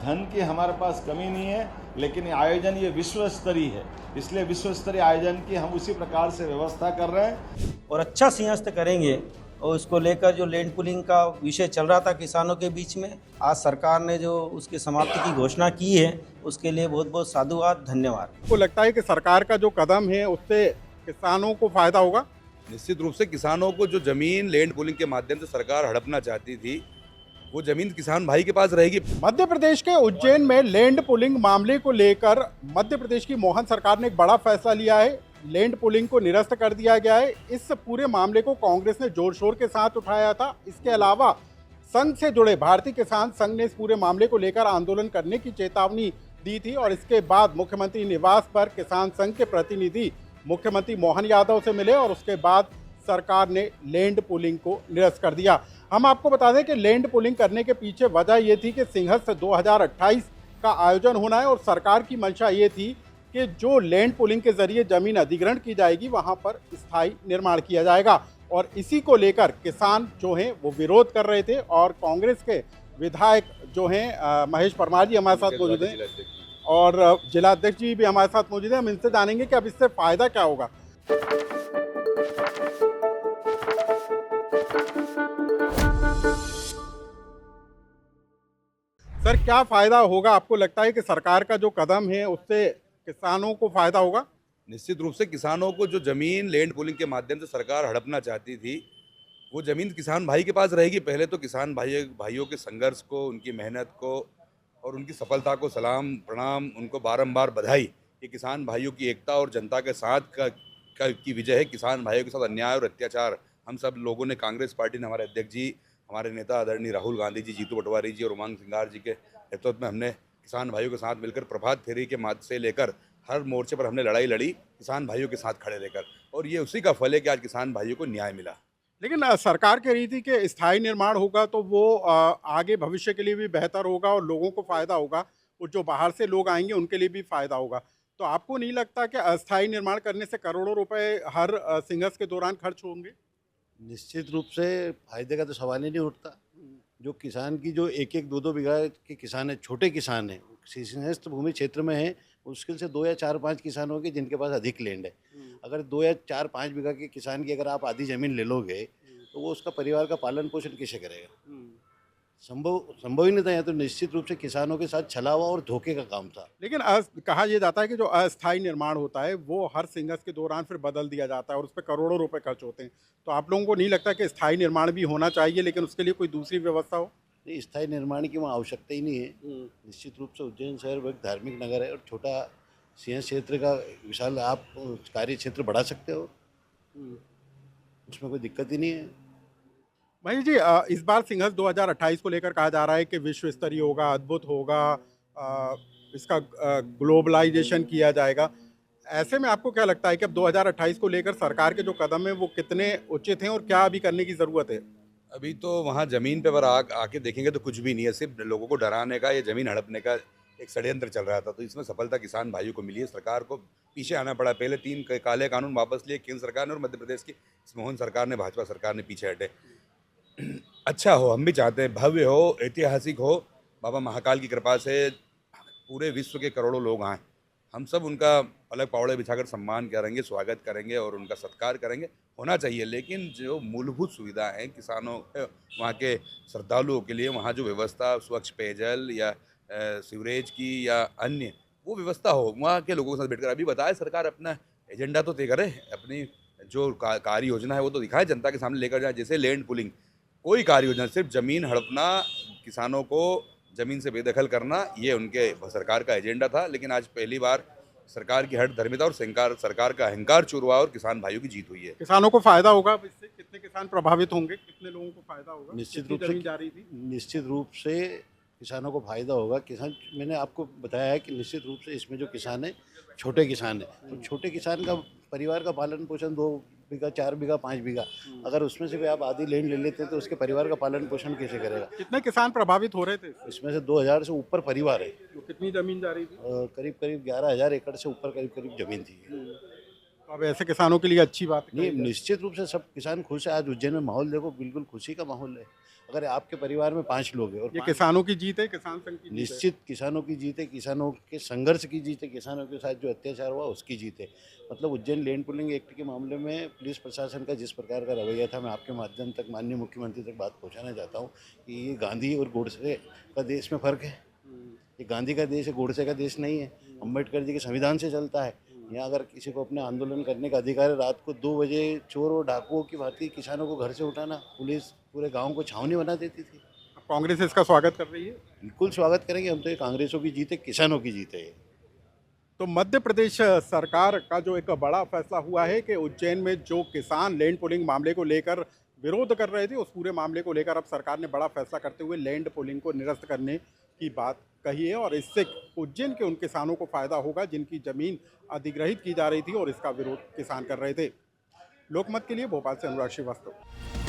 धन की हमारे पास कमी नहीं है, लेकिन आयोजन ये विश्व स्तरीय है, इसलिए विश्व स्तरीय आयोजन की हम उसी प्रकार से व्यवस्था कर रहे हैं और अच्छा सिंहस्थ करेंगे। और उसको लेकर जो लैंड पुलिंग का विषय चल रहा था किसानों के बीच में, आज सरकार ने जो उसकी समाप्ति की घोषणा की है, उसके लिए बहुत बहुत साधुवाद, धन्यवाद। आपको लगता है कि सरकार का जो कदम है उससे किसानों को फायदा होगा? निश्चित रूप से किसानों को जो जमीन लैंड पूलिंग के माध्यम से सरकार हड़पना चाहती थी, वो जमीन किसान भाई के पास रहेगी। मध्य प्रदेश के उज्जैन में लैंड पुलिंग मामले को लेकर मध्य प्रदेश की मोहन सरकार ने एक बड़ा फैसला लिया है। लैंड पुलिंग को निरस्त कर दिया गया है। इस पूरे मामले को कांग्रेस ने जोर शोर के साथ उठाया था। इसके अलावा संघ से जुड़े भारतीय किसान संघ ने इस पूरे मामले को लेकर आंदोलन करने की चेतावनी दी थी और इसके बाद मुख्यमंत्री निवास पर किसान संघ के प्रतिनिधि मुख्यमंत्री मोहन यादव से मिले और उसके बाद सरकार ने लैंड पुलिंग को निरस्त कर दिया। हम आपको बता दें कि लैंड पुलिंग करने के पीछे वजह ये थी कि सिंहस्थ 2028 का आयोजन होना है और सरकार की मंशा ये थी कि जो लैंड पुलिंग के जरिए जमीन अधिग्रहण की जाएगी वहां पर स्थायी निर्माण किया जाएगा और इसी को लेकर किसान जो हैं वो विरोध कर रहे थे और कांग्रेस के विधायक जो हैं महेश परमार जी हमारे साथ मौजूद हैं और जिला अध्यक्ष जी भी हमारे साथ मौजूद हैं। हम इनसे जानेंगे कि अब इससे फायदा क्या होगा। सर, क्या फायदा होगा? आपको लगता है कि सरकार का जो कदम है उससे किसानों को फायदा होगा? निश्चित रूप से किसानों को जो जमीन लैंड पूलिंग के माध्यम से सरकार हड़पना चाहती थी, वो जमीन किसान भाई के पास रहेगी। पहले तो किसान भाइयों के संघर्ष को, उनकी मेहनत को और उनकी सफलता को सलाम प्रणाम, उनको बारंबार बधाई। ये किसान भाइयों की एकता और जनता के साथ की विजय है। किसान भाइयों के साथ अन्याय और अत्याचार हम सब लोगों ने, कांग्रेस पार्टी ने, हमारे अध्यक्ष जी, हमारे नेता आदरणीय राहुल गांधी जी, जीतू पटवारी जी और उमंग सिंगार जी के नेतृत्व में हमने किसान भाइयों के साथ मिलकर प्रभात फेरी के माध्यम से लेकर हर मोर्चे पर हमने लड़ाई लड़ी, किसान भाइयों के साथ खड़े रहकर, और ये उसी का फल है कि आज किसान भाइयों को न्याय मिला। लेकिन सरकार कह रही थी कि स्थायी निर्माण होगा तो वो आगे भविष्य के लिए भी बेहतर होगा और लोगों को फायदा होगा और जो बाहर से लोग आएंगे उनके लिए भी फायदा होगा। तो आपको नहीं लगता कि अस्थायी निर्माण करने से करोड़ों रुपए हर सिंहस्थ के दौरान खर्च होंगे? निश्चित रूप से फायदे का तो सवाल ही नहीं उठता। जो किसान की जो एक एक दो दो बीघा के किसान है, छोटे किसान हैं, सिंहस्थ भूमि क्षेत्र में है, मुश्किल से 2 या 4-5 किसान होंगे जिनके पास अधिक लैंड है। अगर 2 या 4-5 बीघा के किसान की अगर आप आधी ज़मीन ले लोगे तो वो उसका परिवार का पालन पोषण कैसे करेगा? संभव ही नहीं था। या तो निश्चित रूप से किसानों के साथ छलावा और धोखे का काम था। लेकिन कहा यह जाता है कि जो अस्थायी निर्माण होता है वो हर सिंहस्थ के दौरान फिर बदल दिया जाता है और उस पर करोड़ों रुपए खर्च होते हैं। तो आप लोगों को नहीं लगता कि स्थायी निर्माण भी होना चाहिए लेकिन उसके लिए कोई दूसरी व्यवस्था हो? नहीं, स्थायी निर्माण की वहाँ आवश्यकता ही नहीं है। निश्चित रूप से उज्जैन शहर एक धार्मिक नगर है और छोटा सिंह क्षेत्र का विशाल आप कार्य क्षेत्र बढ़ा सकते हो, उसमें कोई दिक्कत ही नहीं है। महेश जी, इस बार सिंहस्थ 2028 को लेकर कहा जा रहा है कि विश्व स्तरीय होगा, अद्भुत होगा, इसका ग्लोबलाइजेशन किया जाएगा। ऐसे में आपको क्या लगता है कि अब 2028 को लेकर सरकार के जो कदम है वो कितने उचित हैं और क्या अभी करने की ज़रूरत है? अभी तो वहाँ ज़मीन पे आके देखेंगे तो कुछ भी नहीं है, सिर्फ लोगों को डराने का या ज़मीन हड़पने का एक षड्यंत्र चल रहा था। तो इसमें सफलता किसान भाइयों को मिली है। सरकार को पीछे आना पड़ा। पहले 3 काले कानून वापस लिए केंद्र सरकार ने और मध्य प्रदेश की मोहन सरकार ने, भाजपा सरकार ने पीछे हटे। अच्छा हो, हम भी चाहते हैं, भव्य हो, ऐतिहासिक हो, बाबा महाकाल की कृपा से पूरे विश्व के करोड़ों लोग आएँ। हम सब उनका अलग पावड़े बिछाकर सम्मान करेंगे, स्वागत करेंगे और उनका सत्कार करेंगे। होना चाहिए, लेकिन जो मूलभूत सुविधा है किसानों वहाँ के श्रद्धालुओं के लिए, वहाँ जो व्यवस्था स्वच्छ पेयजल या सीवरेज की या अन्य वो व्यवस्था हो, वहाँ के लोगों के साथ बैठकर। अभी बताए सरकार अपना एजेंडा तो तय करे, अपनी जो कार्य योजना है वो तो दिखाए, जनता के सामने लेकर जाए। जैसे लैंड पुलिंग, कोई कार्य योजना, सिर्फ ज़मीन हड़पना, किसानों को ज़मीन से बेदखल करना, ये उनके सरकार का एजेंडा था। लेकिन आज पहली बार सरकार की हठ धर्मिता और सरकार का अहंकार चूर हुआ और किसान भाइयों की जीत हुई है। किसानों को फायदा होगा इससे? कितने किसान प्रभावित होंगे? कितने लोगों को फायदा होगा? निश्चित रूप से किसानों को फायदा होगा। किसान, मैंने आपको बताया है कि निश्चित रूप से इसमें जो किसान है छोटे किसान है, तो छोटे किसान का परिवार का पालन पोषण 2 बीघा, 4 बीघा, 5 बीघा, अगर उसमें से भी आप आधी लैंड ले लेते हैं तो उसके परिवार का पालन पोषण कैसे करेगा? कितने किसान प्रभावित हो रहे थे? इसमें से 2000 से ऊपर परिवार है। तो कितनी जमीन जा रही थी? करीब 11,000 एकड़ से ऊपर करीब जमीन थी। तो अब ऐसे किसानों के लिए अच्छी बात नहीं, निश्चित रूप से सब किसान खुश है। आज उज्जैन में माहौल देखो, बिल्कुल खुशी का माहौल है। अगर आपके परिवार में 5 लोग हैं और ये 5 किसानों की जीत है, किसान संघ की जीत है। निश्चित किसानों की जीत है, किसानों के संघर्ष की जीत है, किसानों के साथ जो अत्याचार हुआ उसकी जीत है। मतलब उज्जैन लैंड पुलिंग एक्ट के मामले में पुलिस प्रशासन का जिस प्रकार का रवैया था, मैं आपके माध्यम तक माननीय मुख्यमंत्री तक बात पहुंचाना चाहता हूं कि ये गांधी और गोडसे का देश में फ़र्क है। ये गांधी का देश है, गोडसे का देश नहीं है। अम्बेडकर जी के संविधान से चलता है। यहाँ अगर किसी को अपने आंदोलन करने का अधिकार है, रात को 2 बजे चोर और डाकुओं की भांति किसानों को घर से उठाना, पुलिस पूरे गाँव को छावनी बना देती थी। कांग्रेस इसका स्वागत कर रही है। बिल्कुल स्वागत करेंगे हम तो। ये कांग्रेसों की जीत है, किसानों की जीत है ये। तो मध्य प्रदेश सरकार का जो एक बड़ा फैसला हुआ है कि उज्जैन में जो किसान लैंड पुलिंग मामले को लेकर विरोध कर रहे थे, उस पूरे मामले को लेकर अब सरकार ने बड़ा फैसला करते हुए लैंड पुलिंग को निरस्त करने की बात कही है और इससे उज्जैन के उन किसानों को फायदा होगा जिनकी जमीन अधिग्रहित की जा रही थी और इसका विरोध किसान कर रहे थे। लोकमत के लिए भोपाल से अनुराग श्रीवास्तव।